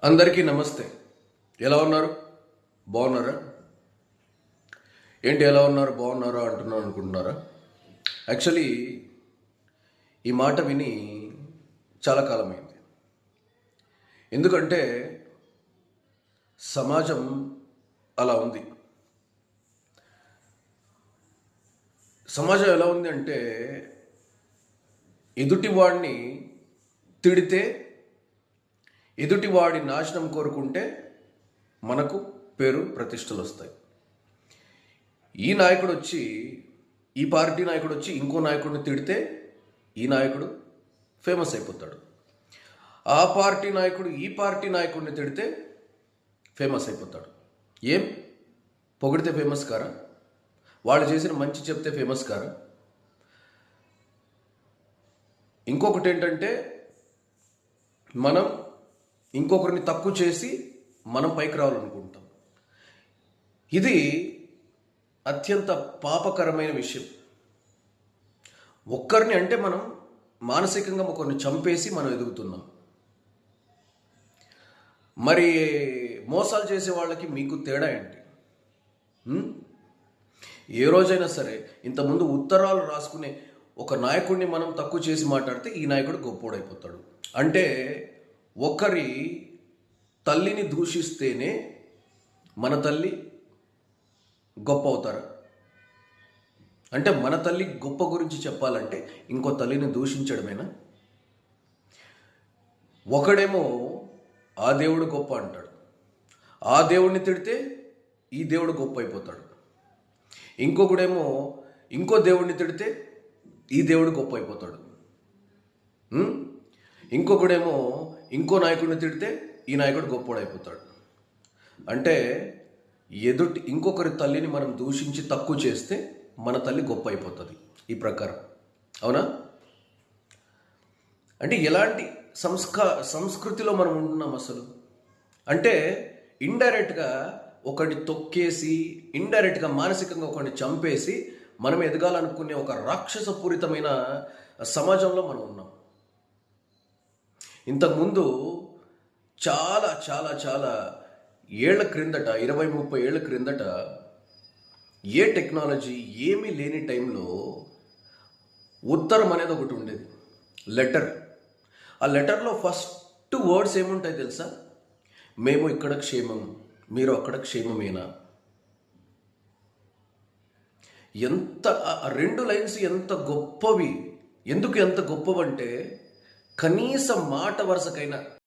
అందరికీ నమస్తే. ఎలా ఉన్నారు? బాగున్నారా? ఏంటి ఎలా ఉన్నారు, బాగున్నారా అంటున్నాను అనుకుంటున్నారా? యాక్చువల్లీ ఈ మాట విని చాలా కాలమైంది. ఎందుకంటే సమాజం అలా ఉంది. సమాజం ఎలా ఉంది అంటే ఎదుటివాడిని తిడితే, ఎదుటివాడి నాశనం కోరుకుంటే మనకు పేరు ప్రతిష్టలు వస్తాయి. ఈ నాయకుడు వచ్చి, ఈ పార్టీ నాయకుడు వచ్చి ఇంకో నాయకుడిని తిడితే ఈ నాయకుడు ఫేమస్ అయిపోతాడు. ఆ పార్టీ నాయకుడు ఈ పార్టీ నాయకుడిని తిడితే ఫేమస్ అయిపోతాడు. ఏం పొగిడితే ఫేమస్ కారా? వాళ్ళు చేసిన మంచి చెప్తే ఫేమస్ కారా? ఇంకొకటి ఏంటంటే మనం ఇంకొకరిని తక్కువ చేసి మనం పైకి రావాలనుకుంటాం. ఇది అత్యంత పాపకరమైన విషయం. ఒక్కరిని అంటే మనం మానసికంగా ఒకరిని చంపేసి మనం ఎదుగుతున్నాం. మరి మోసాలు చేసే వాళ్ళకి మీకు తేడా ఏంటి? ఏ రోజైనా సరే ఇంతకుముందు ఉత్తరాలు రాసుకునే ఒక నాయకుడిని మనం తక్కువ చేసి మాట్లాడితే ఈ నాయకుడు గొప్పోడైపోతాడు. అంటే ఒకరి తల్లిని దూషిస్తేనే మన తల్లి గొప్ప అవుతారు. అంటే మన తల్లి గొప్ప గురించి చెప్పాలంటే ఇంకో తల్లిని దూషించడమేనా? ఒకడేమో ఆ దేవుడు గొప్ప అంటాడు, ఆ దేవుడిని తిడితే ఈ దేవుడు గొప్ప అయిపోతాడు. ఇంకొకడేమో ఇంకో దేవుడిని తిడితే ఈ దేవుడు గొప్ప అయిపోతాడు. ఇంకొకడేమో ఇంకో నాయకుడిని తిడితే ఈ నాయకుడు గొప్పోడైపోతాడు. అంటే ఇంకొకరి తల్లిని మనం దూషించి తక్కువ చేస్తే మన తల్లి గొప్ప అయిపోతుంది ఈ ప్రకారం. అవునా? అంటే ఎలాంటి సంస్కృతిలో మనం ఉంటున్నాం అసలు? అంటే ఇండైరెక్ట్గా ఒకడిని తొక్కేసి, ఇండైరెక్ట్గా మానసికంగా ఒకడిని చంపేసి మనం ఎదగాలనుకునే ఒక రాక్షసపూరితమైన సమాజంలో మనం ఉన్నాం. ఇంతకుముందు చాలా చాలా చాలా ఏళ్ల క్రిందట, 20-30 ఏళ్ల క్రిందట ఏ టెక్నాలజీ ఏమీ లేని టైంలో ఉత్తరం అనేది ఒకటి ఉండేది, లెటర్. ఆ లెటర్లో ఫస్ట్ వర్డ్స్ ఏముంటాయి తెలుసా? మేము ఇక్కడ క్షేమం, మీరు అక్కడ క్షేమమేనా. ఎంత ఆ 2 లైన్స్ ఎంత గొప్పవి! ఎందుకు ఎంత గొప్పవంటే కనీసం మాట వరుసకైనా